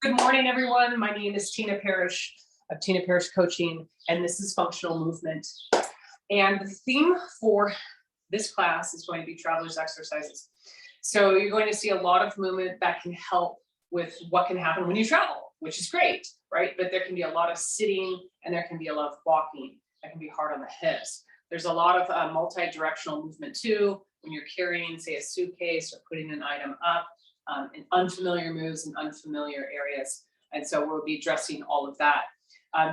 Good morning, everyone. My name is Tina Parrish of Tina Parrish Coaching, and this is Functional Movement. And the theme for this class is going to be traveler's exercises. So you're going to see a lot of movement that can help with what can happen when you travel, which is great, right? But there can be a lot of sitting and there can be a lot of walking. That can be hard on the hips. There's a lot of multi-directional movement too, when you're carrying, say, a suitcase or putting an item up. In unfamiliar moves and unfamiliar areas. And so we'll be addressing all of that.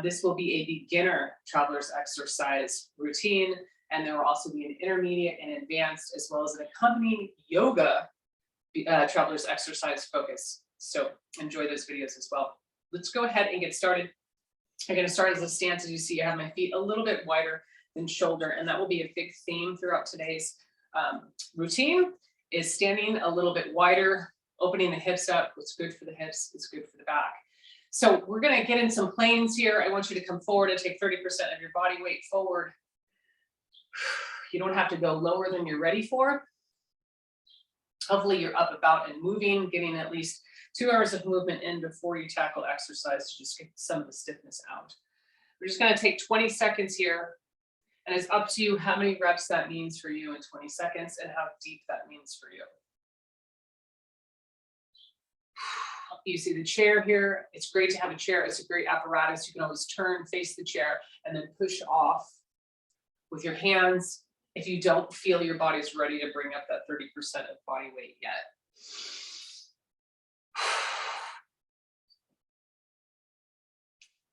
This will be a beginner traveler's exercise routine, and there will also be an intermediate and advanced, as well as an accompanying yoga traveler's exercise focus. So enjoy those videos as well. Let's go ahead and get started. I'm going to start as a stance. As you see, I have my feet a little bit wider than shoulder, and that will be a big theme throughout today's routine, is standing a little bit wider, opening the hips up. What's good for the hips is good for the back. So we're going to get in some planes here. I want you to come forward and take 30% of your body weight forward. You don't have to go lower than you're ready for. Hopefully you're up, about, and moving, getting at least 2 hours of movement in before you tackle exercise to just get some of the stiffness out. We're just going to take 20 seconds here, and it's up to you how many reps that means for you in 20 seconds and how deep that means for you. You see the chair here. It's great to have a chair. It's a great apparatus. You can always turn, face the chair, and then push off with your hands if you don't feel your body's ready to bring up that 30% of body weight yet.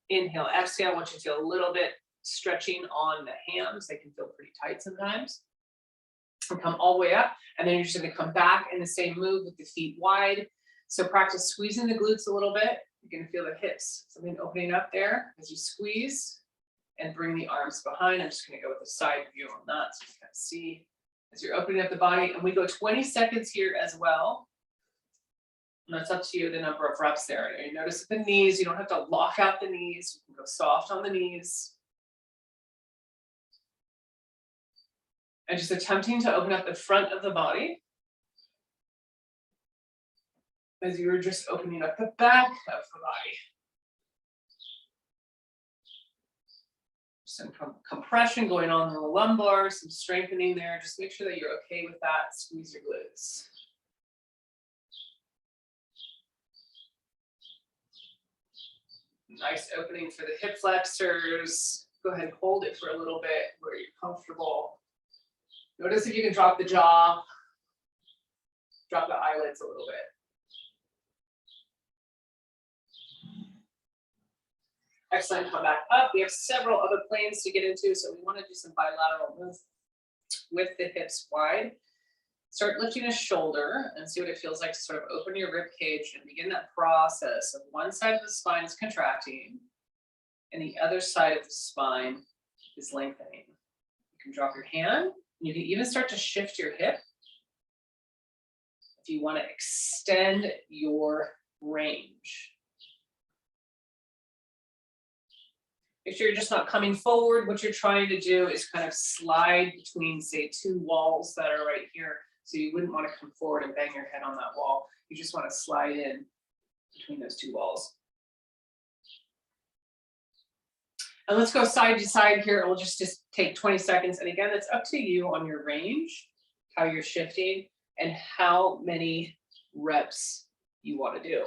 Inhale, exhale. I want you to feel a little bit stretching on the hams. They can feel pretty tight sometimes. And come all the way up, and then you're just going to come back in the same move with the feet wide. So practice squeezing the glutes a little bit. You're going to feel the hips, something opening up there as you squeeze, and bring the arms behind. I'm just going to go with a side view on that so you can see as you're opening up the body. And we go 20 seconds here as well. And that's up to you, the number of reps there. You notice at the knees, you don't have to lock out the knees. You can go soft on the knees. And just attempting to open up the front of the body as you were just opening up the back of the body. Some compression going on in the lumbar, some strengthening there. Just make sure that you're okay with that. Squeeze your glutes. Nice opening for the hip flexors. Go ahead and hold it for a little bit where you're comfortable. Notice if you can drop the jaw, drop the eyelids a little bit. Excellent, come back up. We have several other planes to get into, so we want to do some bilateral moves with the hips wide. Start lifting a shoulder and see what it feels like to sort of open your rib cage and begin that process of one side of the spine is contracting and the other side of the spine is lengthening. You can drop your hand, and you can even start to shift your hip if you want to extend your range. Make sure you're just not coming forward. What you're trying to do is kind of slide between, say, 2 walls that are right here. So you wouldn't want to come forward and bang your head on that wall. You just want to slide in between those 2 walls. And let's go side to side here. We'll just take 20 seconds. And again, it's up to you on your range, how you're shifting, and how many reps you want to do.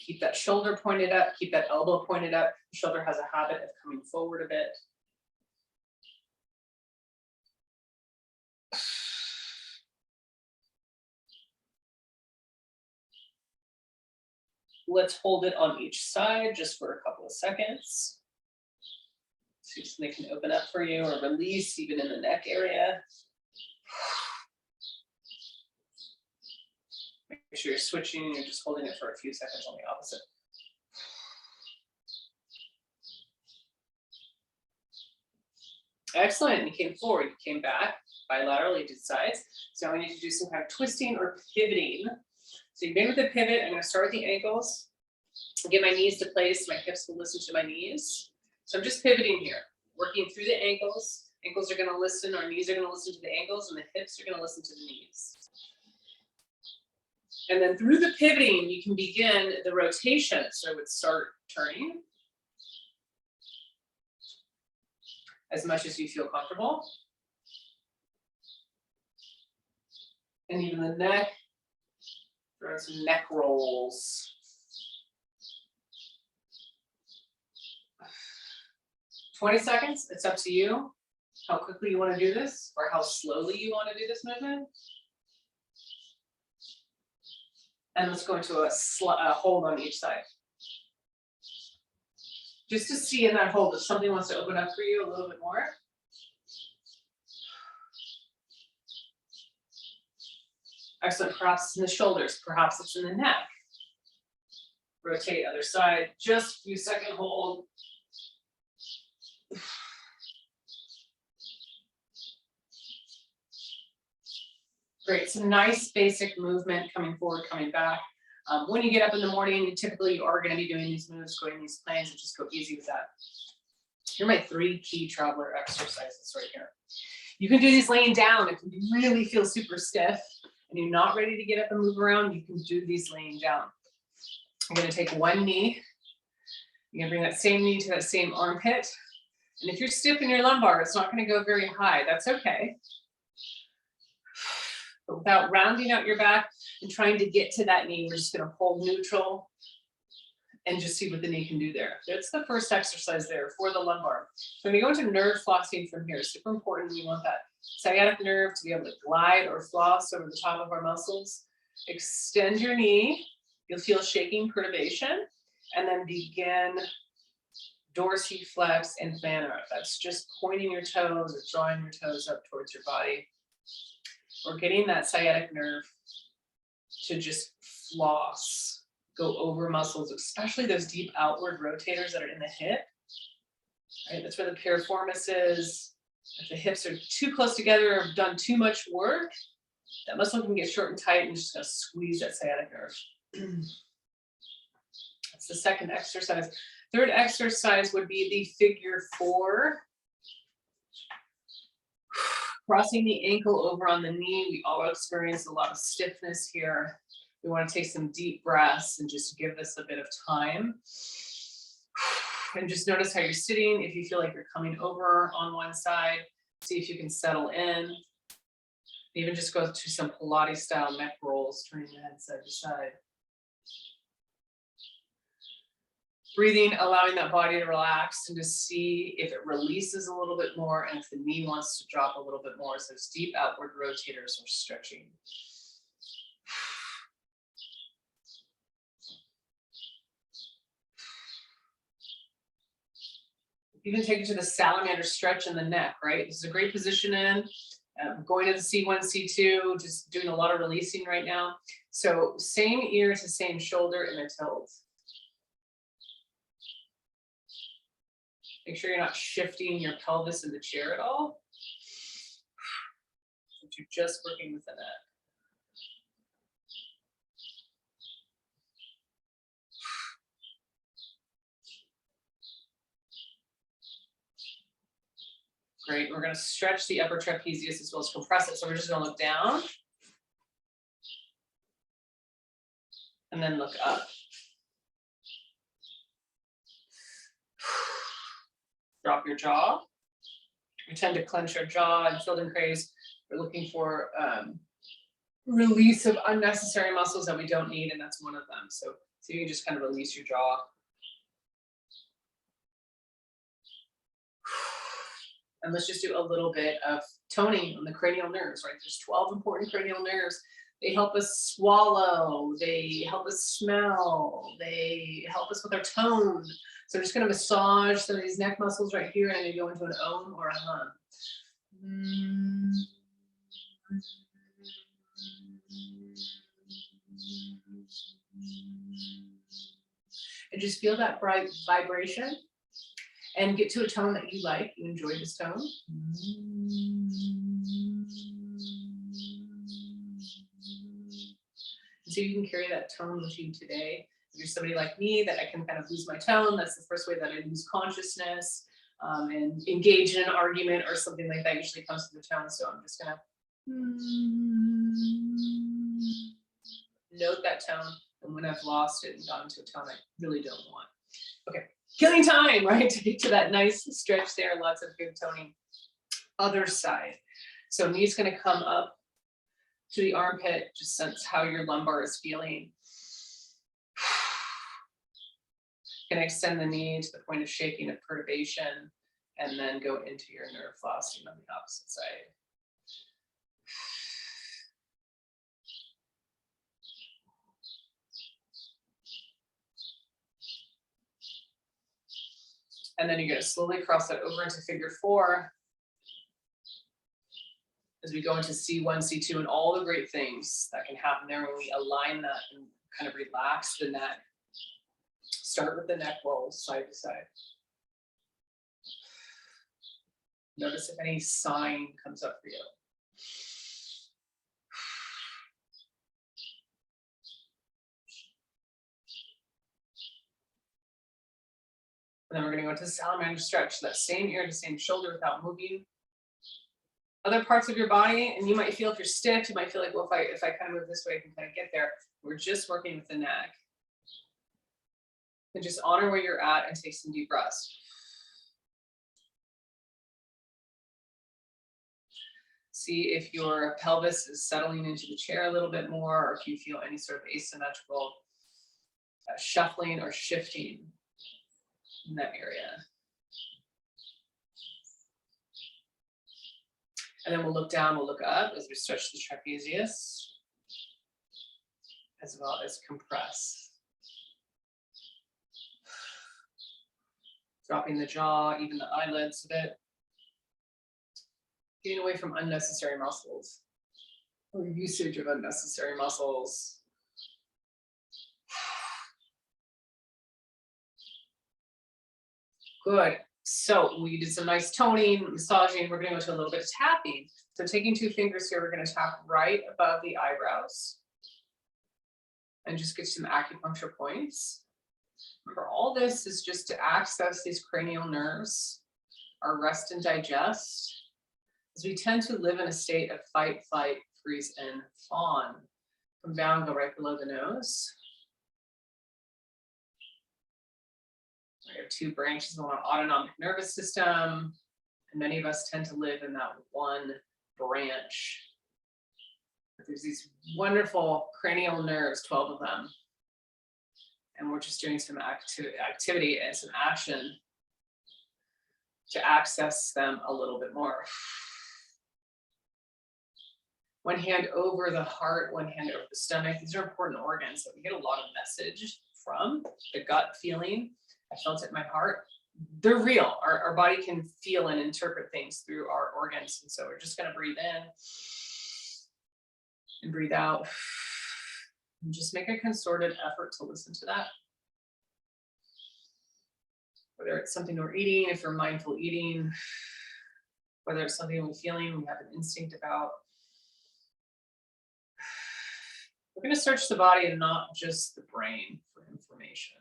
Keep that shoulder pointed up, keep that elbow pointed up. The shoulder has a habit of coming forward a bit. Let's hold it on each side just for a couple of seconds. See if they can open up for you or release even in the neck area. Make sure you're switching and you're just holding it for a few seconds on the opposite. Excellent, you came forward, you came back, bilaterally to sides. So now we need to do some kind of twisting or pivoting. So you begin with the pivot. I'm going to start with the ankles. Get my knees to place, my hips will listen to my knees. So I'm just pivoting here, working through the ankles, Ankles are gonna listen, our knees are gonna listen to the ankles, and the hips are gonna listen to the knees. And then through the pivoting, you can begin the rotation. So I would start turning as much as you feel comfortable. And even the neck, throwing some neck rolls. 20 seconds, it's up to you how quickly you want to do this or how slowly you want to do this movement. And let's go into a hold on each side. Just to see in that hold if something wants to open up for you a little bit more. Excellent, perhaps it's in the shoulders, perhaps it's in the neck. Rotate other side, just a few second hold. Great, some nice basic movement coming forward, coming back. When you get up in the morning, typically you are going to be doing these moves, going these planes, and just go easy with that. Here are my 3 key traveler exercises right here. You can do these laying down if you really feel super stiff and you're not ready to get up and move around. You can do these laying down. I'm going to take one knee. You're going to bring that same knee to that same armpit. And if you're stiff in your lumbar, it's not going to go very high. That's okay. But without rounding out your back and trying to get to that knee, we're just going to hold neutral and just see what the knee can do there. That's the first exercise there for the lumbar. So we go into nerve flossing from here. Super important. We want that sciatic nerve to be able to glide or floss over the top of our muscles. Extend your knee. You'll feel shaking perturbation. And then begin dorsiflex and fan out. That's just pointing your toes or drawing your toes up towards your body. Or getting that sciatic nerve to just floss, go over muscles, especially those deep outward rotators that are in the hip. Right, that's where the piriformis is. If the hips are too close together or have done too much work, that muscle can get short and tight and just gonna squeeze that sciatic nerve. That's the second exercise. Third exercise would be the figure 4. Crossing the ankle over on the knee. We all experience a lot of stiffness here. We want to take some deep breaths and just give this a bit of time. And just notice how you're sitting. If you feel like you're coming over on one side, see if you can settle in. Even just go to some Pilates style neck rolls, turning the head side to side. Breathing, allowing that body to relax and to see if it releases a little bit more and if the knee wants to drop a little bit more. So those deep outward rotators are stretching. Even take it to the salamander stretch in the neck, right? This is a great position in. Going to the C1, C2, just doing a lot of releasing right now. So same ear to same shoulder in a tilt. Make sure you're not shifting your pelvis in the chair at all. That you're just working with the neck. Great, we're gonna stretch the upper trapezius as well as compress it. So we're just gonna look down. And then look up. Drop your jaw. We tend to clench our jaw and Feldenkrais. We're looking for release of unnecessary muscles that we don't need, and that's one of them. So you can just kind of release your jaw. And let's just do a little bit of toning on the cranial nerves, right? There's 12 important cranial nerves. They help us swallow, they help us smell, they help us with our tone. So I'm just going to massage some of these neck muscles right here, and I'm going to go into an om or a hum. And just feel that bright vibration and get to a tone that you like. You enjoy this tone. So you can carry that tone with you today. If you're somebody like me that I can kind of lose my tone, that's the first way that I lose consciousness. and engage in an argument or something like that usually comes to the tone. So I'm just gonna note that tone, and when I've lost it and gone to a tone I really don't want. Okay, killing time, right? To get to that nice stretch there, lots of good toning. Other side. So knee's gonna come up to the armpit, just sense how your lumbar is feeling. Gonna extend the knee to the point of shaking of perturbation, and then go into your nerve flossing on the opposite side. And then you're going to slowly cross that over into figure 4 as we go into C1, C2, and all the great things that can happen there when we align that and kind of relax the neck. Start with the neck rolls side to side. Notice if any sign comes up for you. And then we're going to go into the salamander stretch, that same ear to same shoulder without moving. Other parts of your body, and you might feel if you're stiff, you might feel like, well, if I kind of move this way, I can kind of get there. We're just working with the neck. And just honor where you're at and take some deep breaths. See if your pelvis is settling into the chair a little bit more, or if you feel any sort of asymmetrical shuffling or shifting in that area. And then we'll look down, we'll look up as we stretch the trapezius, as well as compress. Dropping the jaw, even the eyelids a bit. Getting away from unnecessary muscles or usage of unnecessary muscles. Good. So we did some nice toning, massaging. We're going to go to a little bit of tapping. So taking 2 fingers here, we're going to tap right above the eyebrows and just get some acupuncture points. Remember, all this is just to access these cranial nerves, our rest and digest, as we tend to live in a state of fight, flight, freeze, and fawn. Come down, go right below the nose. We have 2 branches on our autonomic nervous system, and many of us tend to live in that one branch. But there's these wonderful cranial nerves, 12 of them, and we're just doing some activity and some action to access them a little bit more. One hand over the heart, one hand over the stomach. These are important organs that we get a lot of message from. The gut feeling, I felt it in my heart. They're real. Our body can feel and interpret things through our organs. And so we're just going to breathe in and breathe out. And just make a concerted effort to listen to that. Whether it's something we're eating, if we're mindful eating, whether it's something we're feeling, we have an instinct about. We're going to search the body and not just the brain for information.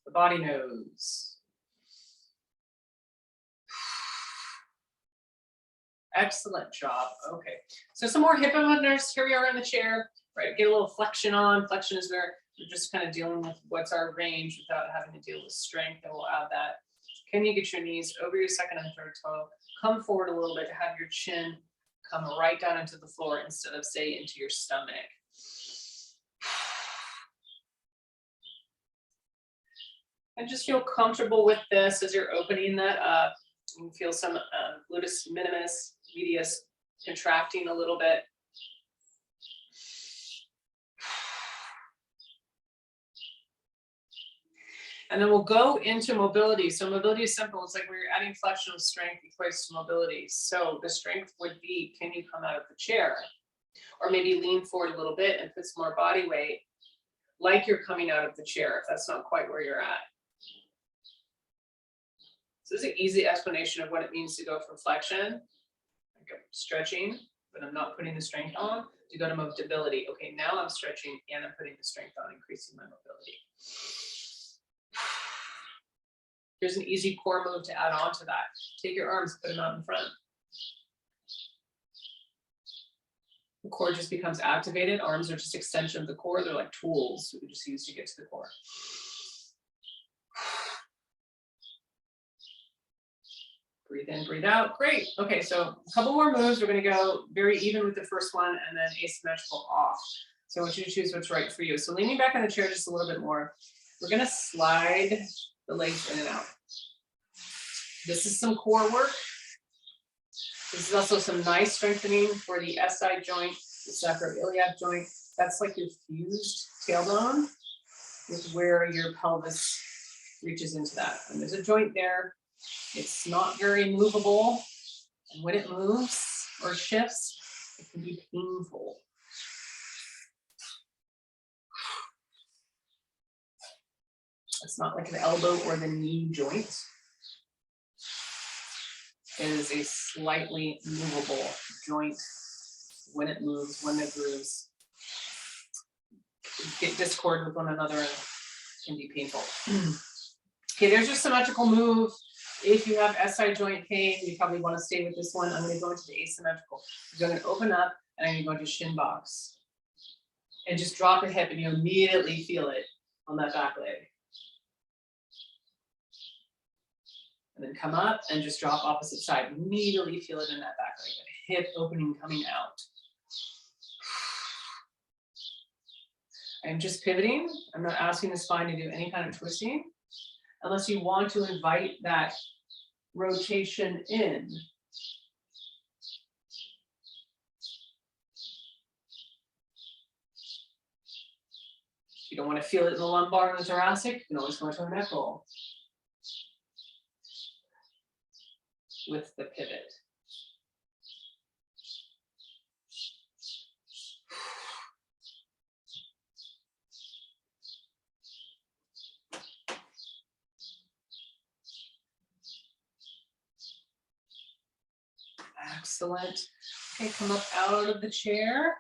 The body knows. Excellent job. Okay, so some more hip abductors. Here we are in the chair, right? Get a little flexion on. Flexion is where we're just kind of dealing with what's our range without having to deal with strength, and we'll add that. Can you get your knees over your second and third toe? Come forward a little bit to have your chin come right down into the floor instead of, say, into your stomach. And just feel comfortable with this as you're opening that up. You can feel some gluteus minimus, medius contracting a little bit. And then we'll go into mobility. So mobility is simple. It's like when you're adding flexional strength equates to mobility. So the strength would be, can you come out of the chair? Or maybe lean forward a little bit and put some more body weight like you're coming out of the chair, if that's not quite where you're at. So this is an easy explanation of what it means to go from flexion, like I'm stretching, but I'm not putting the strength on, to go to mobility. Okay, now I'm stretching and I'm putting the strength on, increasing my mobility. Here's an easy core move to add on to that. Take your arms, put them out in front. The core just becomes activated. Arms are just extension of the core. They're like tools we just use to get to the core. Breathe in, breathe out. Great. Okay, so a couple more moves. We're going to go very even with the first one and then asymmetrical off. So I want you to choose what's right for you. So leaning back on the chair just a little bit more. We're going to slide the legs in and out. This is some core work. This is also some nice strengthening for the SI joint, the sacroiliac joint. That's like your fused tailbone with where your pelvis reaches into that. And there's a joint there. It's not very movable. And when it moves or shifts, it can be painful. It's not like an elbow or the knee joint. It is a slightly movable joint. When it moves, when it grooves, get discord with one another and can be painful. Okay, there's your symmetrical move. If you have SI joint pain, you probably want to stay with this one. I'm going to go into the asymmetrical. I'm going to open up and I'm going to go into shin box. And just drop a hip and you immediately feel it on that back leg. And then come up and just drop opposite side. Immediately feel it in that back leg. Hip opening, coming out. I'm just pivoting. I'm not asking the spine to do any kind of twisting. Unless you want to invite that rotation in. If you don't want to feel it in the lumbar and the thoracic, you can always go into a neck roll with the pivot. Excellent. Okay, come up out of the chair.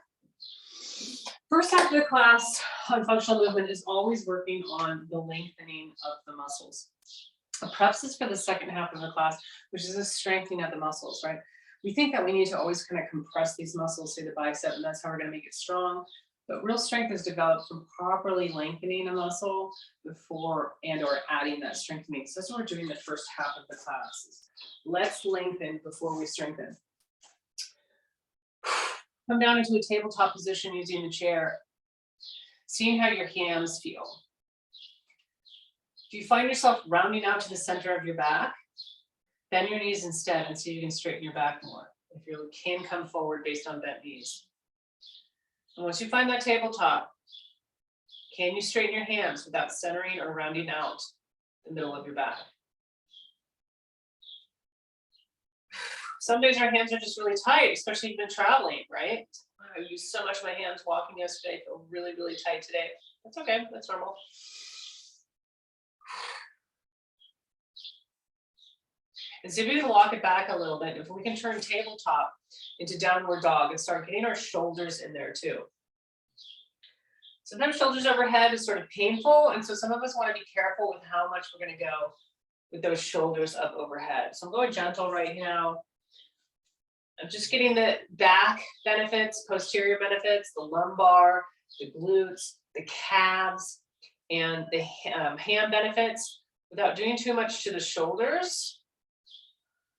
First half of the class on functional movement is always working on the lengthening of the muscles. Preps is for the second half of the class, which is a strengthening of the muscles, right? We think that we need to always kind of compress these muscles, say the bicep, and that's how we're going to make it strong. But real strength is developed from properly lengthening a muscle before and or adding that strengthening. So that's what we're doing the first half of the class. Let's lengthen before we strengthen. Come down into a tabletop position using the chair, seeing how your hands feel. If you find yourself rounding out to the center of your back, bend your knees instead and see if you can straighten your back more. If you can come forward based on bent knees. And once you find that tabletop, can you straighten your hands without centering or rounding out the middle of your back? Some days our hands are just really tight, especially if you've been traveling, right? I used so much of my hands walking yesterday, feel really, really tight today. That's okay, that's normal. And see if we can walk it back a little bit. If we can turn tabletop into downward dog and start getting our shoulders in there too. Sometimes shoulders overhead is sort of painful. And so some of us want to be careful with how much we're going to go with those shoulders up overhead. So I'm going gentle right now. I'm just getting the back benefits, posterior benefits, the lumbar, the glutes, the calves, and the ham benefits without doing too much to the shoulders.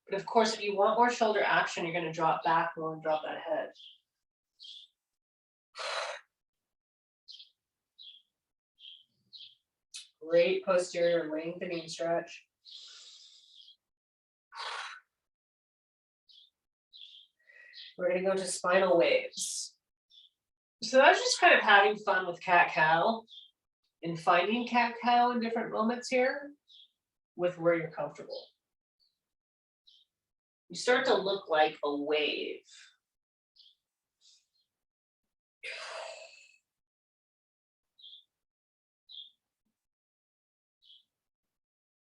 But of course, if you want more shoulder action, you're going to drop back more and drop that head. Great posterior lengthening stretch. We're going to go to spinal waves. So that's just kind of having fun with cat-cow and finding cat-cow in different moments here with where you're comfortable. You start to look like a wave.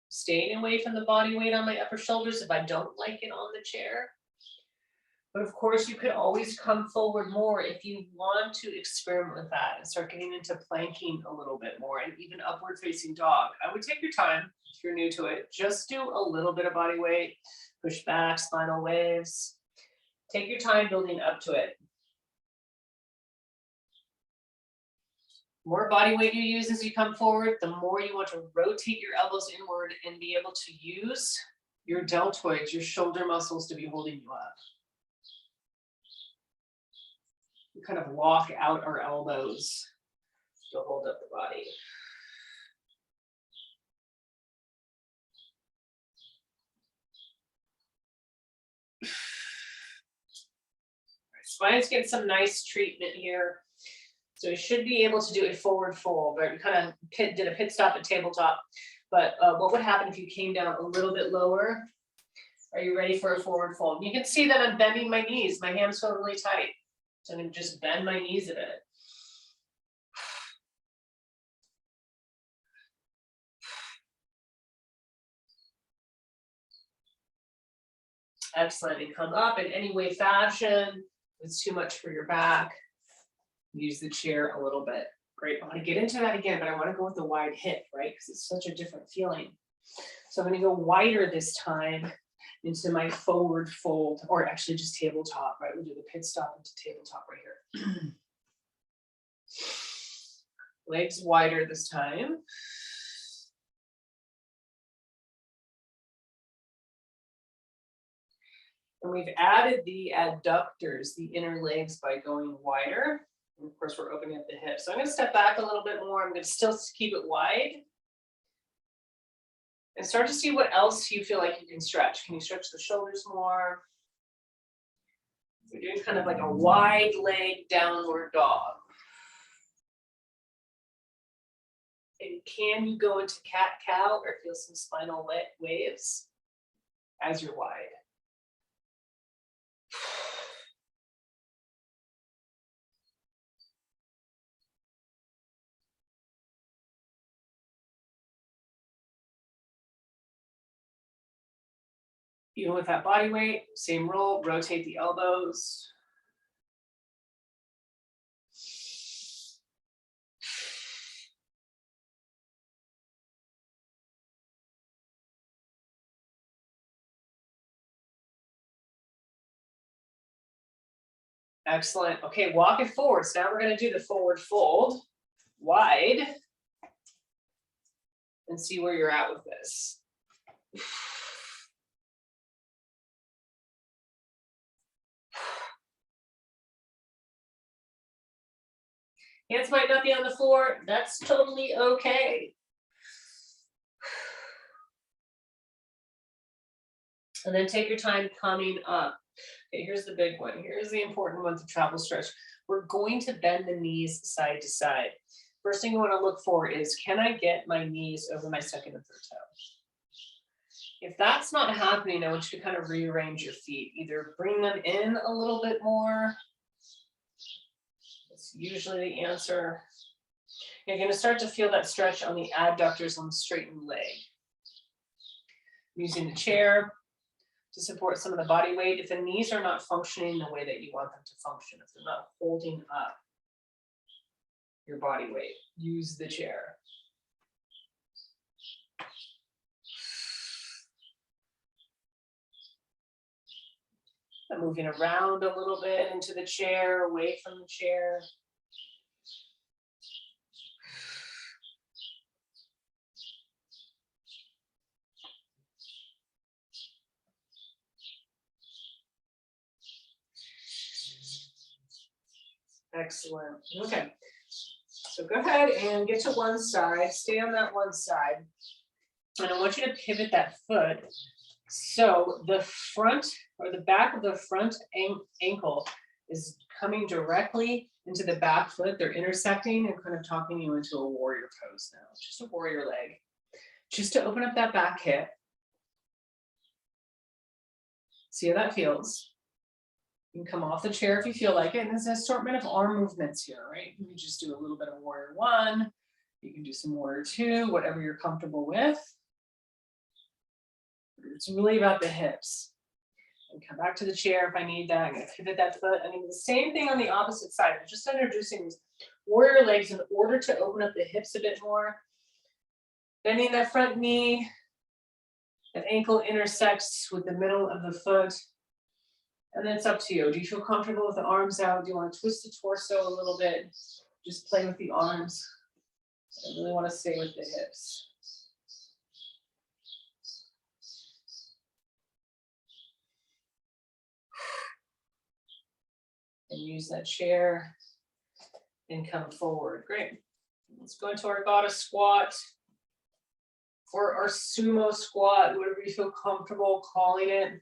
Staying away from the body weight on my upper shoulders if I don't like it on the chair. But of course, you could always come forward more if you want to experiment with that and start getting into planking a little bit more and even upward facing dog. I would take your time if you're new to it. Just do a little bit of body weight, push back, spinal waves. Take your time building up to it. More body weight you use as you come forward, the more you want to rotate your elbows inward and be able to use your deltoids, your shoulder muscles to be holding you up. We kind of lock out our elbows to hold up the body. Spine's getting some nice treatment here. So we should be able to do a forward fold, right? We kind of did a pit stop at tabletop, but what would happen if you came down a little bit lower? Are you ready for a forward fold? You can see that I'm bending my knees. My hands feel really tight. So I'm going to just bend my knees a bit. Excellent. And come up in any way, fashion. If it's too much for your back, use the chair a little bit. Great. I want to get into that again, but I want to go with the wide hip, right? Because it's such a different feeling. So I'm going to go wider this time into my forward fold, or actually just tabletop, right? We'll do the pit stop into tabletop right here. Legs wider this time. And we've added the adductors, the inner legs, by going wider. And of course, we're opening up the hips. So I'm going to step back a little bit more. I'm going to still keep it wide. And start to see what else you feel like you can stretch. Can you stretch the shoulders more? We're doing kind of like a wide leg downward dog. And can you go into cat-cow or feel some spinal waves as you're wide? Even with that body weight, same rule, rotate the elbows. Excellent. Okay, walk it forward. So now we're going to do the forward fold, wide, and see where you're at with this. Hands might not be on the floor. That's totally okay. And then take your time coming up. Okay, here's the big one. Here's the important one, the travel stretch. We're going to bend the knees side to side. First thing you want to look for is, can I get my knees over my second and third toe? If that's not happening, I want you to kind of rearrange your feet. Either bring them in a little bit more. That's usually the answer. You're going to start to feel that stretch on the adductors on the straightened leg. I'm using the chair to support some of the body weight. If the knees are not functioning the way that you want them to function, if they're not holding up your body weight, use the chair. I'm moving around a little bit into the chair, away from the chair. Excellent. Okay. So go ahead and get to one side, stay on that one side. And I want you to pivot that foot. So the front or the back of the front ankle is coming directly into the back foot. They're intersecting and kind of talking you into a warrior pose now. Just a warrior leg. Just to open up that back hip. See how that feels. You can come off the chair if you feel like it. And there's an assortment of arm movements here, right? You can just do a little bit of warrior one. You can do some warrior two, whatever you're comfortable with. It's really about the hips. And come back to the chair if I need that. I'm gonna pivot that foot. I mean, the same thing on the opposite side. I'm just introducing these warrior legs in order to open up the hips a bit more. Bending that front knee. That ankle intersects with the middle of the foot. And then it's up to you. Do you feel comfortable with the arms out? Do you want to twist the torso a little bit? Just play with the arms. I really want to stay with the hips. And use that chair and come forward. Great. Let's go into our goddess squat or our sumo squat, whatever you feel comfortable calling it.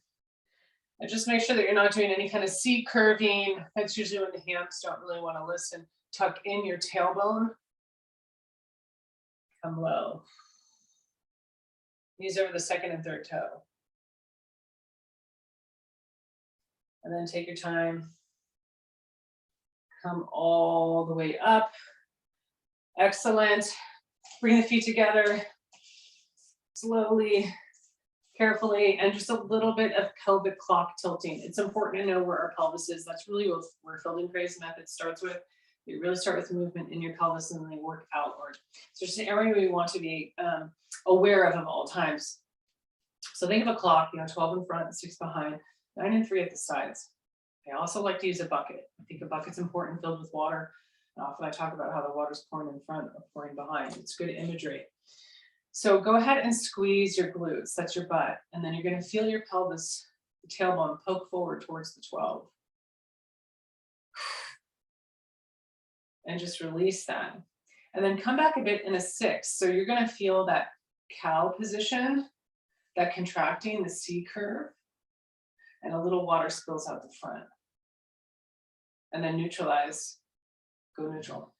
And just make sure that you're not doing any kind of C curving. That's usually when the hams don't really want to listen. Tuck in your tailbone. Come low. Knees over the second and third toe. And then take your time. Come all the way up. Excellent. Bring the feet together. Slowly. Carefully, and just a little bit of pelvic clock tilting. It's important to know where our pelvis is. That's really what where Feldenkrais method starts with. You really start with movement in your pelvis and then they work outward. So just an area we want to be aware of all times. So think of a clock, 12 in front, 6 behind, 9 and 3 at the sides. I also like to use a bucket. I think a bucket's important, filled with water. And often I talk about how the water's pouring in front or pouring behind. It's good imagery. So go ahead and squeeze your glutes, that's your butt. And then you're going to feel your pelvis, the tailbone, poke forward towards the 12. And just release that. And then come back a bit in a 6. So you're going to feel that cow position, that contracting, the C curve, and a little water spills out the front. And then neutralize, go neutral.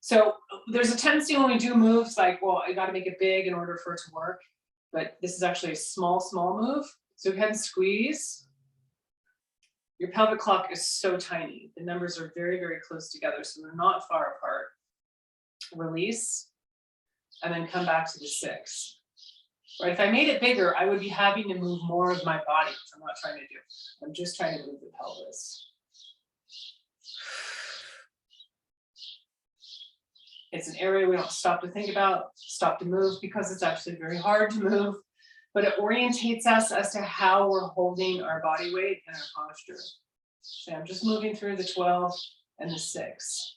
So there's a tendency when we do moves like, well, I got to make it big in order for it to work. But this is actually a small, small move. So go ahead and squeeze. Your pelvic clock is so tiny. The numbers are very, very close together. So they're not far apart. Release. And then come back to the 6. Right? If I made it bigger, I would be having to move more of my body, which I'm not trying to do. I'm just trying to move the pelvis. It's an area we don't stop to think about, stop to move, because it's actually very hard to move, but it orientates us as to how we're holding our body weight and our posture. So I'm just moving through the 12 and the 6.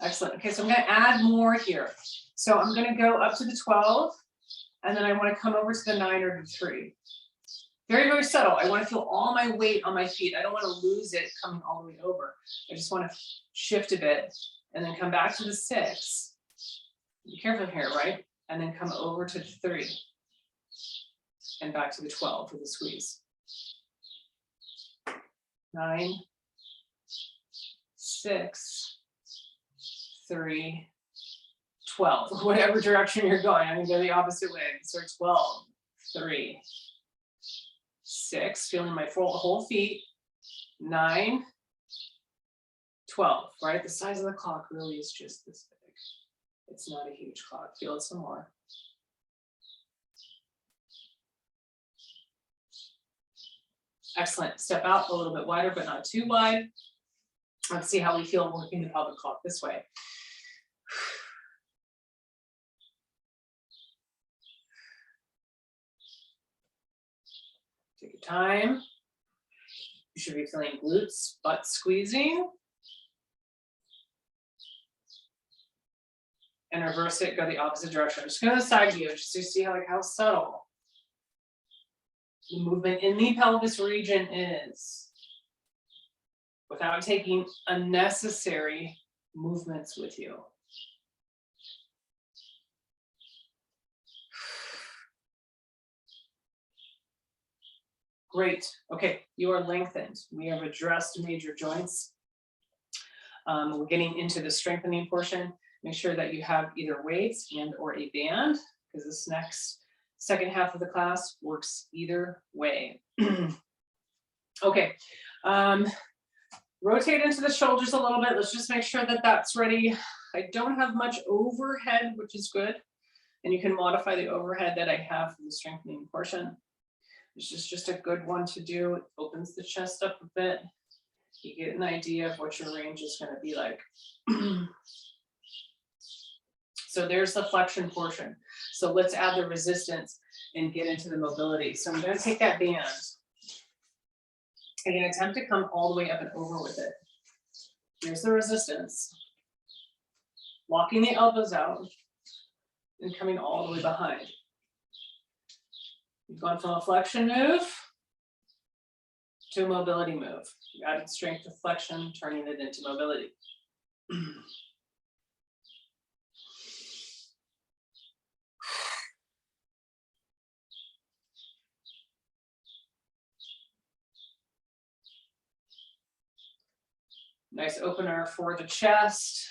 Excellent. Okay, so I'm going to add more here. So I'm going to go up to the 12, and then I want to come over to the 9 or the 3. Very, very subtle. I want to feel all my weight on my feet. I don't want to lose it coming all the way over. I just want to shift a bit. And then come back to the 6. Be careful here, right? And then come over to the 3. And back to the 12 for the squeeze. 9, 6, 3, 12. Whatever direction you're going, I'm going to go the opposite way. So 12, 3, 6, feeling my whole feet. 9, 12, right? The size of the clock really is just this big. It's not a huge clock. Feel it some more. Excellent. Step out a little bit wider, but not too wide. Let's see how we feel working the pelvic clock this way. Take your time. You should be feeling glutes, butt squeezing. And reverse it, go the opposite direction. I'm just going to side view just to see how subtle the movement in the pelvis region is without taking unnecessary movements with you. Great. Okay, you are lengthened. We have addressed major joints. We're getting into the strengthening portion. Make sure that you have either weights and or a band, because this next second half of the class works either way. Okay, rotate into the shoulders a little bit. Let's just make sure that that's ready. I don't have much overhead, which is good. And you can modify the overhead that I have for the strengthening portion. This is just a good one to do. It opens the chest up a bit. You get an idea of what your range is going to be like. So there's the flexion portion. So let's add the resistance and get into the mobility. So I'm going to take that band. I'm going to attempt to come all the way up and over with it. Here's the resistance. Locking the elbows out and coming all the way behind. You've gone from a flexion move to a mobility move. You added strength to flexion, turning it into mobility. Nice opener for the chest.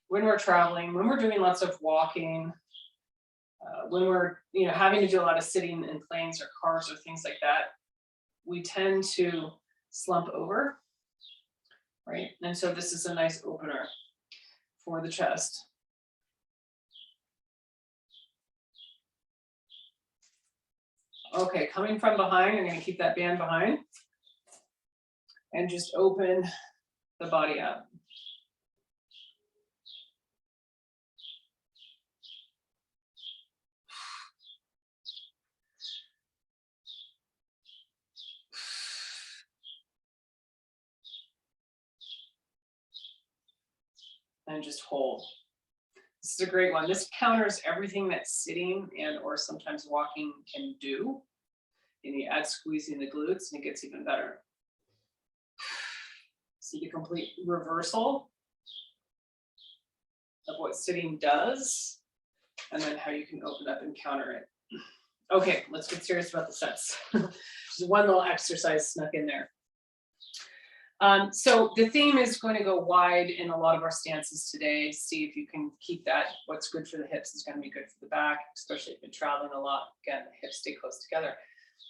When we're traveling, when we're doing lots of walking, when we're having to do a lot of sitting in planes or cars or things like that, we tend to slump over, right? And so this is a nice opener for the chest. Okay, coming from behind, I'm going to keep that band behind and just open the body up. And just hold. This is a great one. This counters everything that sitting and or sometimes walking can do. And you add squeezing the glutes and it gets even better. See the complete reversal of what sitting does, and then how you can open up and counter it. Okay, let's get serious about the sets. There's one little exercise snuck in there. So the theme is going to go wide in a lot of our stances today. See if you can keep that. What's good for the hips is going to be good for the back, especially if you're traveling a lot. Again, the hips stay close together.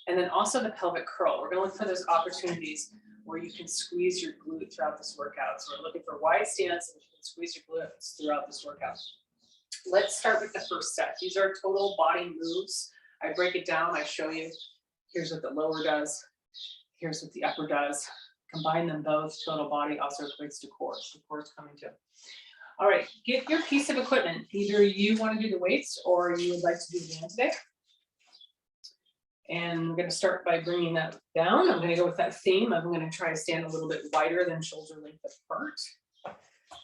And then also the pelvic curl. We're going to look for those opportunities where you can squeeze your glute throughout this workout. So we're looking for wide stance and you can squeeze your glutes throughout this workout. Let's start with the first set. These are total body moves. I break it down. I show you. Here's what the lower does. Here's what the upper does. Combine them both. Total body also equates to core. So core is coming too. All right, get your piece of equipment. Either you want to do the weights or you would like to do the band today. And I'm going to start by bringing that down. I'm going to go with that theme. I'm going to try to stand a little bit wider than shoulder length apart,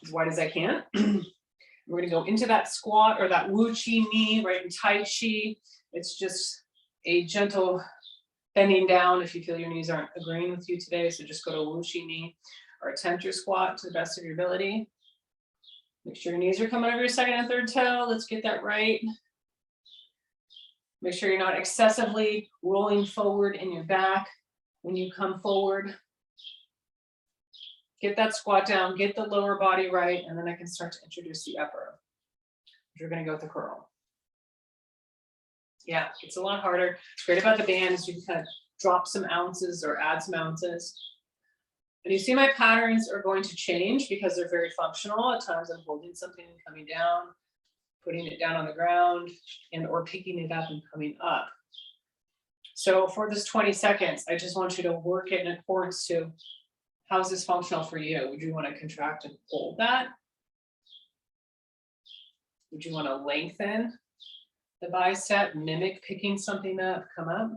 as wide as I can. We're going to go into that squat or that Wu Chi knee, right in Tai Chi. It's just a gentle bending down if you feel your knees aren't agreeing with you today. So just go to Wu Chi knee or attempt your squat to the best of your ability. Make sure your knees are coming over your second and third toe. Let's get that right. Make sure you're not excessively rolling forward in your back when you come forward. Get that squat down, get the lower body right, and then I can start to introduce the upper. You're going to go with the curl. Yeah, it's a lot harder. What's great about the band is you can kind of drop some ounces or add some ounces. And you see my patterns are going to change because they're very functional. At times I'm holding something and coming down, putting it down on the ground, and or picking it up and coming up. So for this 20 seconds, I just want you to work it in accordance to how's this functional for you? Would you want to contract and hold that? Would you want to lengthen the bicep, mimic picking something up, come up?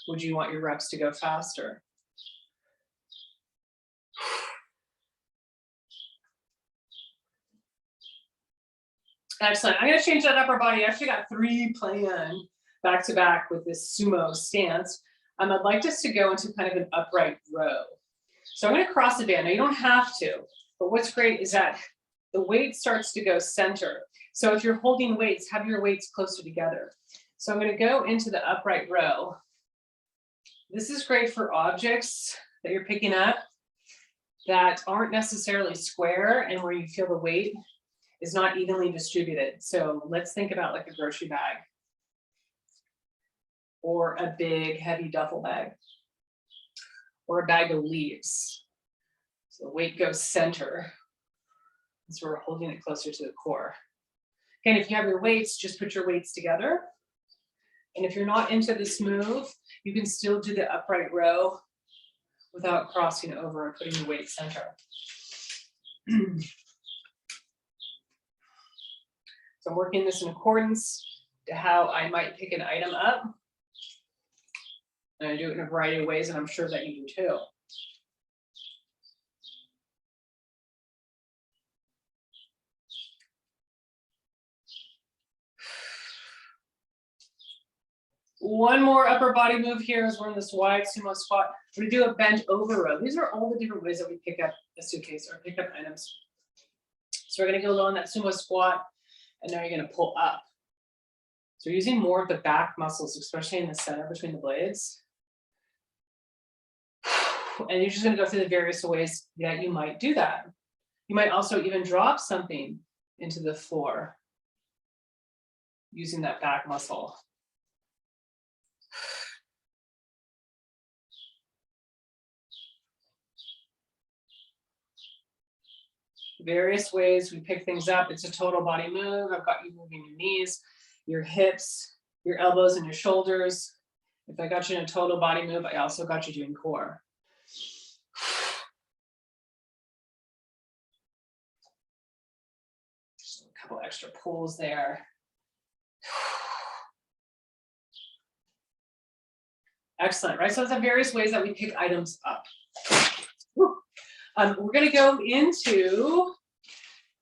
Would you want your reps to go faster? Excellent. I'm going to change that upper body. I actually got 3 planned back to back with this sumo stance. I'd like us to go into kind of an upright row. So I'm going to cross the band. Now you don't have to, but what's great is that the weight starts to go center. So if you're holding weights, have your weights closer together. So I'm going to go into the upright row. This is great for objects that you're picking up that aren't necessarily square and where you feel the weight is not evenly distributed. So let's think about like a grocery bag or a big heavy duffel bag or a bag of leaves. So the weight goes center. So we're holding it closer to the core. Again, if you have your weights, just put your weights together. And if you're not into this move, you can still do the upright row without crossing over and putting the weight center. So I'm working this in accordance to how I might pick an item up. And I do it in a variety of ways, and I'm sure that you do too. One more upper body move here as we're in this wide sumo squat. We're gonna do a bent over row. These are all the different ways that we pick up a suitcase or pick up items. So we're gonna go low in that sumo squat, and now you're gonna pull up. So we're using more of the back muscles, especially in the center between the blades. And you're just gonna go through the various ways that you might do that. You might also even drop something into the floor using that back muscle. Various ways we pick things up. It's a total body move. I've got you moving your knees, your hips, your elbows, and your shoulders. If I got you in a total body move, I also got you doing core. Just a couple extra pulls there. Excellent, right? So it's the various ways that we pick items up. We're gonna go into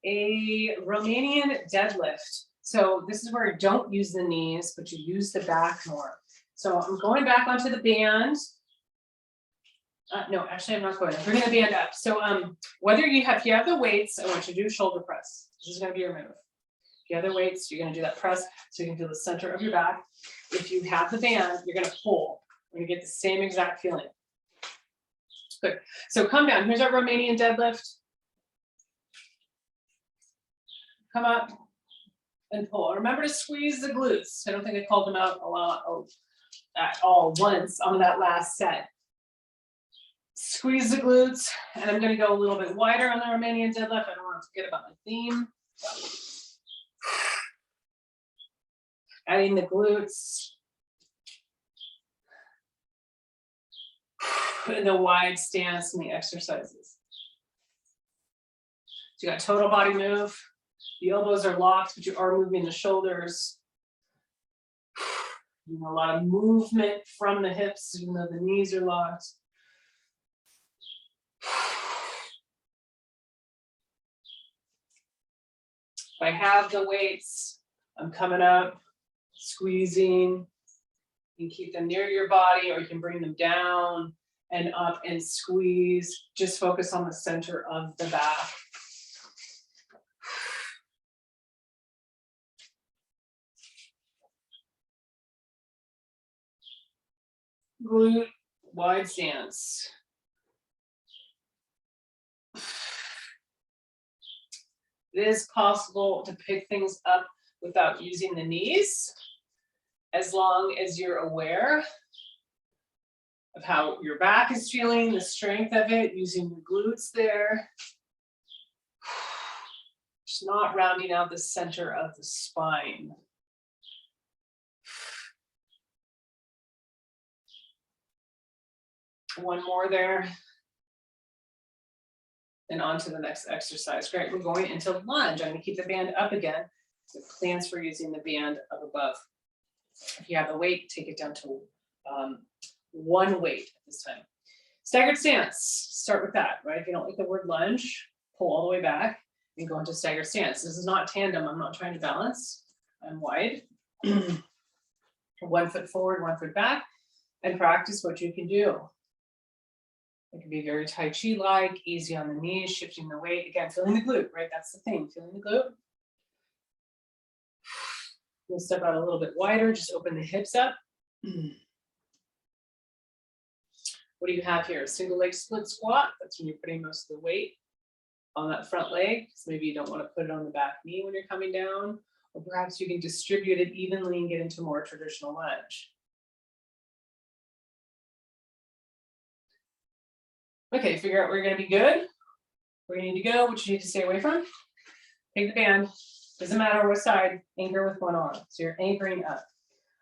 a Romanian deadlift. So this is where you don't use the knees, but you use the back more. So I'm going back onto the band. No, actually I'm not going. I'm bringing the band up. So if you have the weights, I want you to do shoulder press. This is gonna be your move. If you have the weights, you're gonna do that press so you can feel the center of your back. If you have the band, you're gonna pull. You're gonna get the same exact feeling. Good. So come down. Here's our Romanian deadlift. Come up and pull. Remember to squeeze the glutes. I don't think I called them out a lot at all once on that last set. Squeeze the glutes, and I'm going to go a little bit wider on the Romanian deadlift. I don't want to forget about my theme. Adding the glutes. In the wide stance and the exercises. So you got total body move. The elbows are locked, but you are moving the shoulders. You know, a lot of movement from the hips, even though the knees are locked. If I have the weights, I'm coming up, squeezing. You can keep them near your body, or you can bring them down and up and squeeze. Just focus on the center of the back. Glute wide stance. It is possible to pick things up without using the knees, as long as you're aware of how your back is feeling, the strength of it, using your glutes there. Just not rounding out the center of the spine. One more there. And on to the next exercise. Great, we're going into lunge. I'm gonna keep the band up again. The plans for using the band up above. If you have a weight, take it down to one weight at this time. Staggered stance, start with that, right? If you don't like the word lunge, pull all the way back and go into staggered stance. This is not tandem, I'm not trying to balance. I'm wide. 1 foot forward, 1 foot back, and practice what you can do. It can be very Tai Chi-like, easy on the knees, shifting the weight. Again, feeling the glute, right? That's the thing, feeling the glute. We'll step out a little bit wider, just open the hips up. What do you have here? Single leg split squat. That's when you're putting most of the weight on that front leg. So maybe you don't want to put it on the back knee when you're coming down, or perhaps you can distribute it evenly and get into more traditional lunge. Okay, figure out where you're going to be good, where you need to go, what you need to stay away from. Take the band, Doesn't matter what side, anchor with one arm. So you're anchoring up.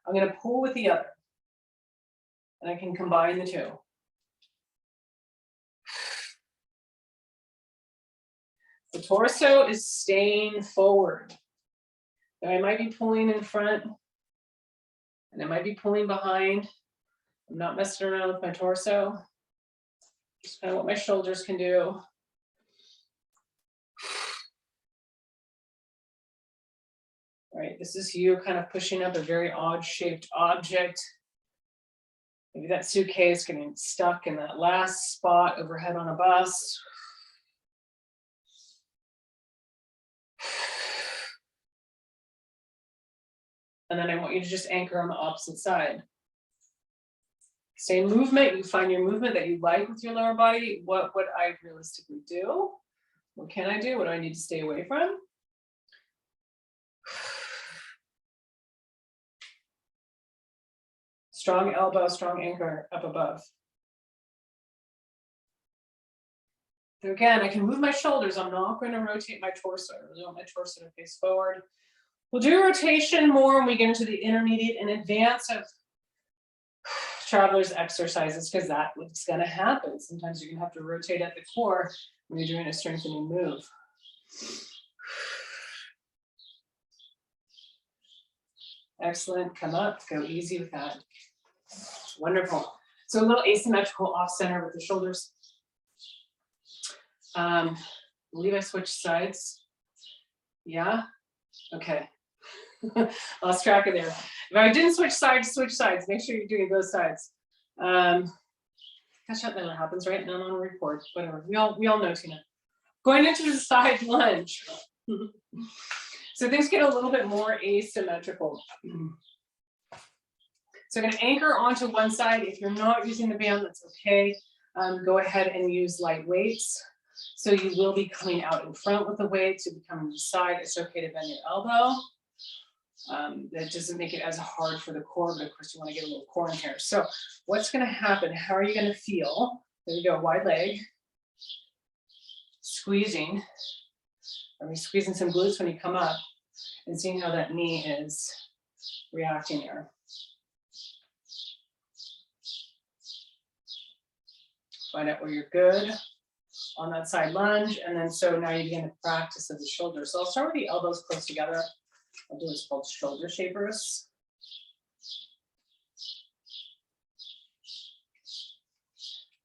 I'm going to pull with the other. And I can combine the two. The torso is staying forward. Now I might be pulling in front and I might be pulling behind. I'm not messing around with my torso. Just kind of what my shoulders can do. All right, this is you kind of pushing up a very odd shaped object. Maybe that suitcase getting stuck in that last spot overhead on a bus. And then I want you to just anchor on the opposite side. Same movement, you find your movement that you like with your lower body. What would I realistically do? What can I do? What do I need to stay away from? Strong elbow, strong anchor up above. So again, I can move my shoulders. I'm not going to rotate my torso. I really want my torso to face forward. We'll do rotation more when we get into the intermediate and advanced of travelers exercises, because that's what's going to happen. Sometimes you're going to have to rotate at the core when you're doing a strengthening move. Excellent. Come up. Go easy with that. Wonderful. So a little asymmetrical off center with the shoulders. I believe I switched sides. Yeah. Okay. Lost track of there. If I didn't switch sides, switch sides. Make sure you're doing both sides. Gosh, that never happens, right? None on a report. Whatever. We all know, Tina. Going into the side lunge. So things get a little bit more asymmetrical. So I'm going to anchor onto one side. If you're not using the band, that's okay. Go ahead and use light weights. So you will be coming out in front with the weights. You'll be coming to the side. It's okay to bend your elbow. That doesn't make it as hard for the core, but of course you want to get a little core in here. So what's going to happen? How are you going to feel? There we go, wide leg. Squeezing. Are we squeezing some glutes when you come up and seeing how that knee is reacting there? Find out where you're good on that side lunge. And then so now you begin to practice of the shoulders. So I'll start with the elbows close together. I'll do what's called shoulder shapers.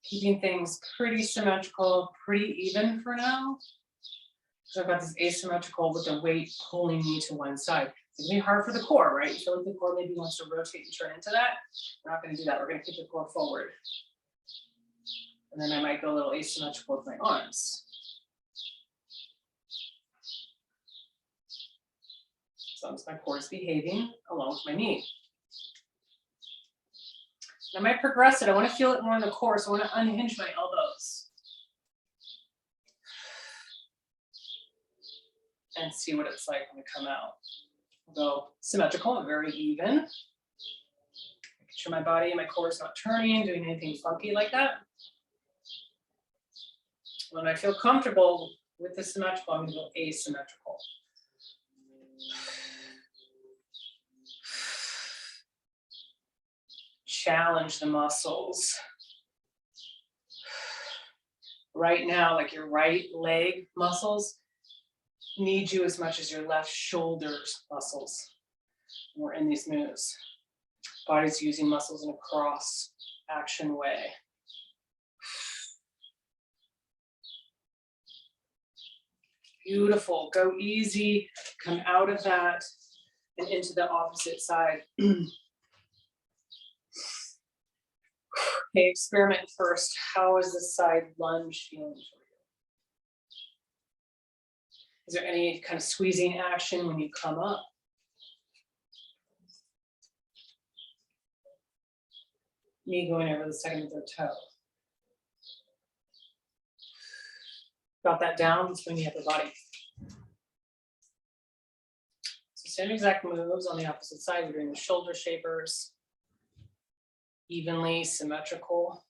Keeping things pretty symmetrical, pretty even for now. So I've got this asymmetrical with the weight pulling me to one side. It's gonna be hard for the core, right? You feel like the core maybe wants to rotate and turn into that. We're not gonna do that. We're gonna keep the core forward. And then I might go a little asymmetrical with my arms. As long as my core is behaving along with my knee. And I might progress it. I want to feel it more in the core, so I want to unhinge my elbows. And see what it's like when we come out. We'll go symmetrical and very even. Making sure my body and my core is not turning, doing anything funky like that. When I feel comfortable with the symmetrical, I'm going to go asymmetrical. Challenge the muscles. Right now, like your right leg muscles need you as much as your left shoulder's muscles. We're in these moves. Body's using muscles in a cross action way. Beautiful. Go easy. Come out of that and into the opposite side. Okay, experiment first. How is the side lunge feeling for you? Is there any kind of squeezing action when you come up? Me going over the second and third toe. Got that down, swing the upper body. So same exact moves on the opposite side. We're doing the shoulder shapers. Evenly symmetrical.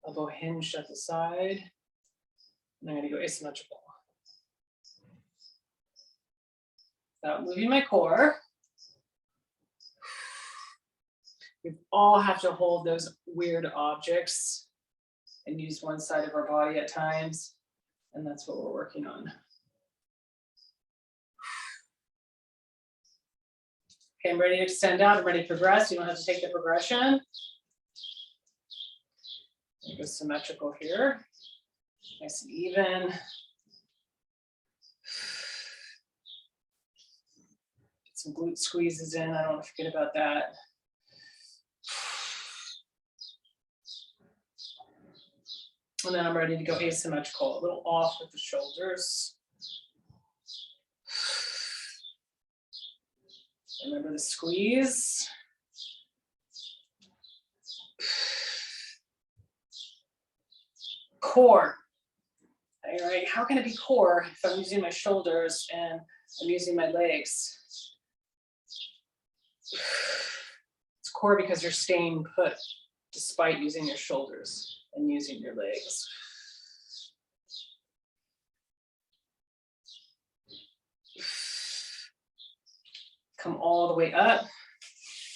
Elbow hinged at the side. And I'm gonna go asymmetrical. Without moving my core. We all have to hold those weird objects and use one side of our body at times. And that's what we're working on. Okay, I'm ready to extend out, I'm ready to progress. You don't have to take the progression. Go symmetrical here. Nice and even. Get some glute squeezes in. I don't want to forget about that. And then I'm ready to go asymmetrical, a little off with the shoulders. Remember the squeeze. Core. All right, how can it be core if I'm using my shoulders and I'm using my legs? It's core because you're staying put despite using your shoulders and using your legs. Come all the way up.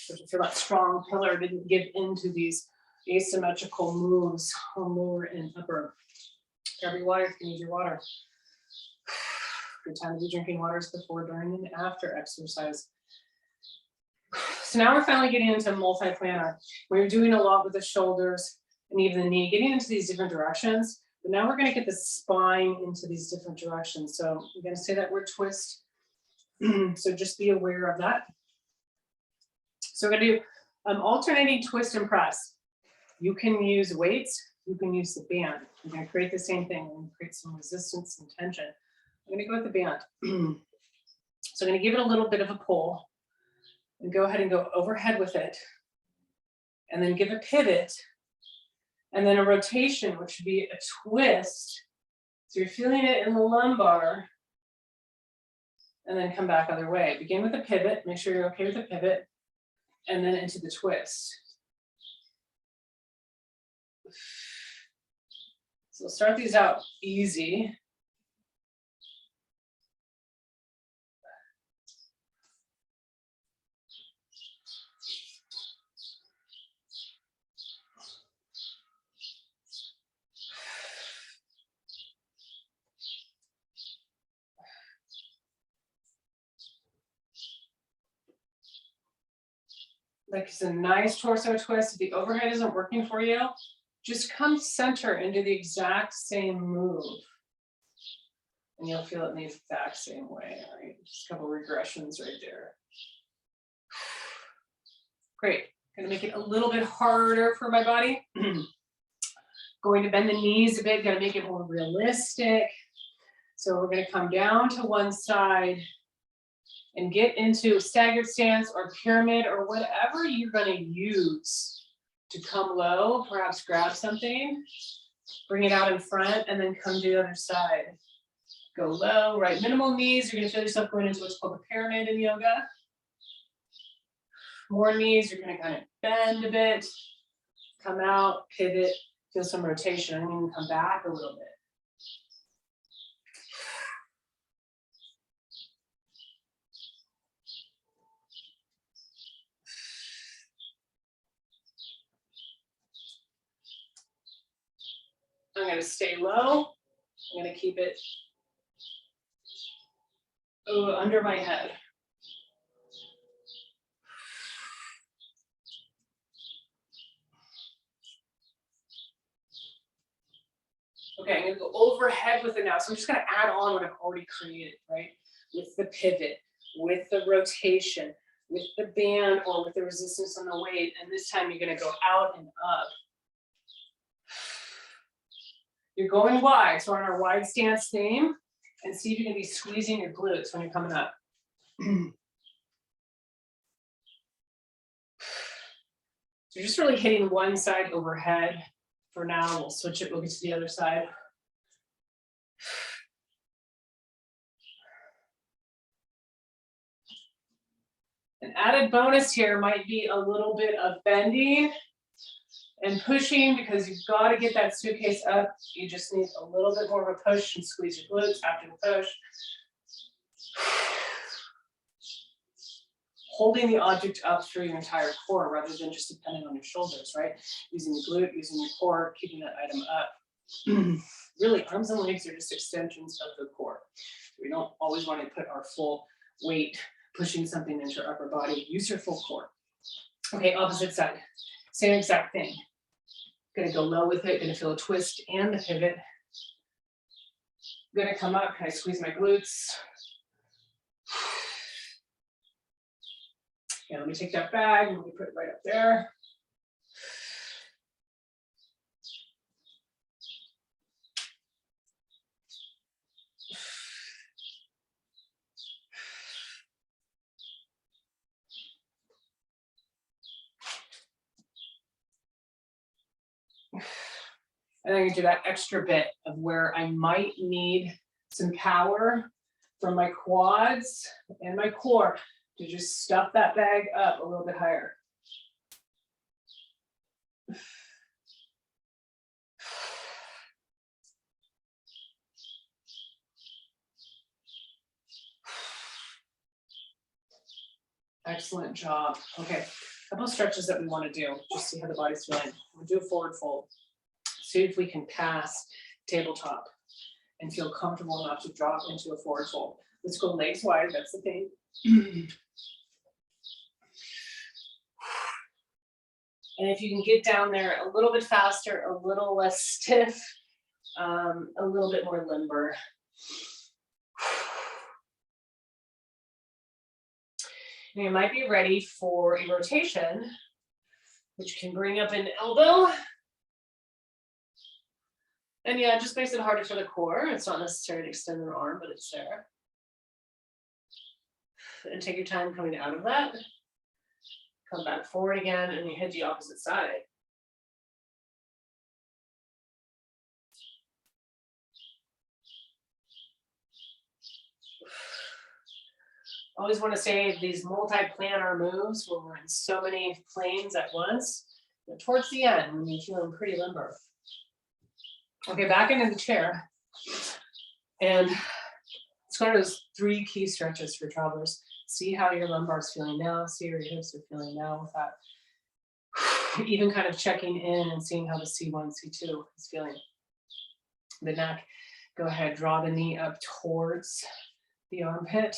So if you're that strong pillar, didn't give into these asymmetrical moves on lower and upper. Grab your water if you need your water. Good time to be drinking waters before, during, and after exercise. So now we're finally getting into multi-planner. We're doing a lot with the shoulders and even the knee, getting into these different directions. But now we're going to get the spine into these different directions. So I'm going to say that word twist. So just be aware of that. So we're going to do alternating twist and press. You can use weights. You can use the band. I'm going to create the same thing. I'm going to create some resistance and tension. I'm going to go with the band. So I'm going to give it a little bit of a pull and go ahead and go overhead with it. And then give a pivot and then a rotation, which would be a twist. So you're feeling it in the lumbar and then come back other way. Begin with a pivot. Make sure you're okay with the pivot and then into the twist. So we'll start these out easy. Like it's a nice torso twist. If the overhead isn't working for you, just come center into the exact same move. And you'll feel it in the exact same way. All right, just a couple regressions right there. Great. Gonna make it a little bit harder for my body. Going to bend the knees a bit, gonna make it more realistic. So we're gonna come down to one side and get into staggered stance or pyramid or whatever you're gonna use to come low. Perhaps grab something, bring it out in front, and then come to the other side. Go low, right? Minimal knees. You're gonna feel yourself going into what's called a pyramid in yoga. More knees, you're gonna kind of bend a bit, come out, pivot, feel some rotation, and then come back a little bit. I'm gonna stay low. I'm gonna keep it under my head. Okay, I'm gonna go overhead with it now. So I'm just gonna add on what I've already created, right? With the pivot, with the rotation, with the band, or with the resistance on the weight. And this time you're gonna go out and up. You're going wide, so on our wide stance theme, and see if you can be squeezing your glutes when you're coming up. So you're just really hitting one side overhead for now. We'll switch it, we'll get to the other side. An added bonus here might be a little bit of bending And pushing, because you've got to get that suitcase up. You just need a little bit more of a push and squeeze your glutes after the push. Holding the object up through your entire core rather than just depending on your shoulders, right? Using the glute, using your core, keeping that item up. Really, arms and legs are just extensions of the core. We don't always want to put our full weight pushing something into your upper body. Use your full core. Okay, opposite side. Same exact thing. Gonna go low with it, gonna feel a twist and the pivot. Gonna come up, can I squeeze my glutes? Yeah, let me take that bag and let me put it right up there. And I'm gonna do that extra bit of where I might need some power from my quads and my core to just stuff that bag up a little bit higher. Excellent job. Okay, a couple of stretches that we want to do, just see how the body's feeling. We'll do a forward fold. See if we can pass tabletop and feel comfortable enough to drop into a forward fold. Let's go legs wide, that's the thing. And if you can get down there a little bit faster, a little less stiff, a little bit more limber. And you might be ready for a rotation, which can bring up an elbow. And yeah, it just makes it harder for the core. It's not necessary to extend an arm, but it's there. And take your time coming out of that. Come back forward again, and you hit the opposite side. Always want to say these multi-planar moves when we're in so many planes at once, but towards the end when you're feeling pretty limber. Okay, back into the chair. And it's one of those 3 key stretches for travelers. See how your lumbar is feeling now, see how your hips are feeling now with that. Even kind of checking in and seeing how the C1, C2 is feeling. The neck, go ahead, draw the knee up towards the armpit.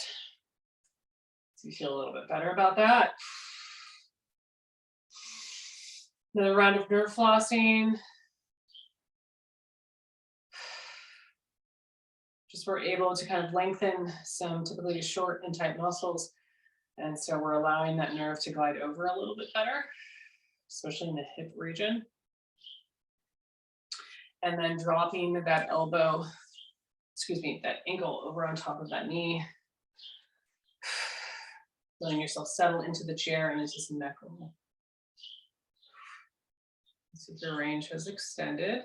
So you feel a little bit better about that. Another round of nerve flossing. Just we're able to kind of lengthen some typically short and tight muscles. And so we're allowing that nerve to glide over a little bit better, especially in the hip region. And then dropping that elbow, that ankle over on top of that knee. Letting yourself settle into the chair and into some neck roll. See if your range has extended.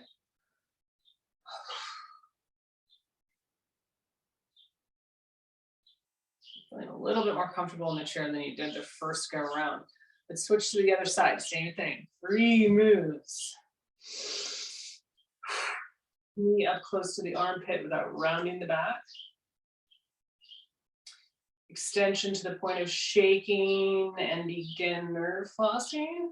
Feeling a little bit more comfortable in the chair than you did the first go around. Let's switch to the other side, same thing. 3 moves. Knee up close to the armpit without rounding the back. Extension to the point of shaking and begin nerve flossing.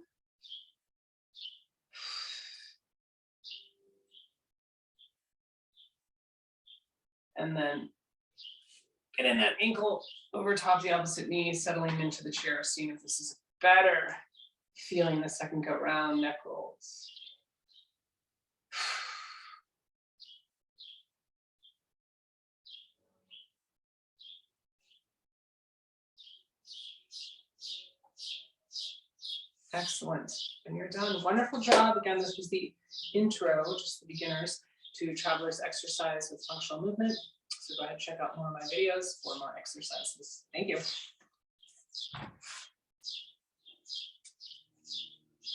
And then get in that ankle over top the opposite knee, settling into the chair, seeing if this is better. Feeling the second go round, neck rolls. Excellent. And you're done. Wonderful job. Again, this was the intro, just the beginners, to Traveler's Exercise with Functional Movement. So go ahead and check out more of my videos for more exercises. Thank you.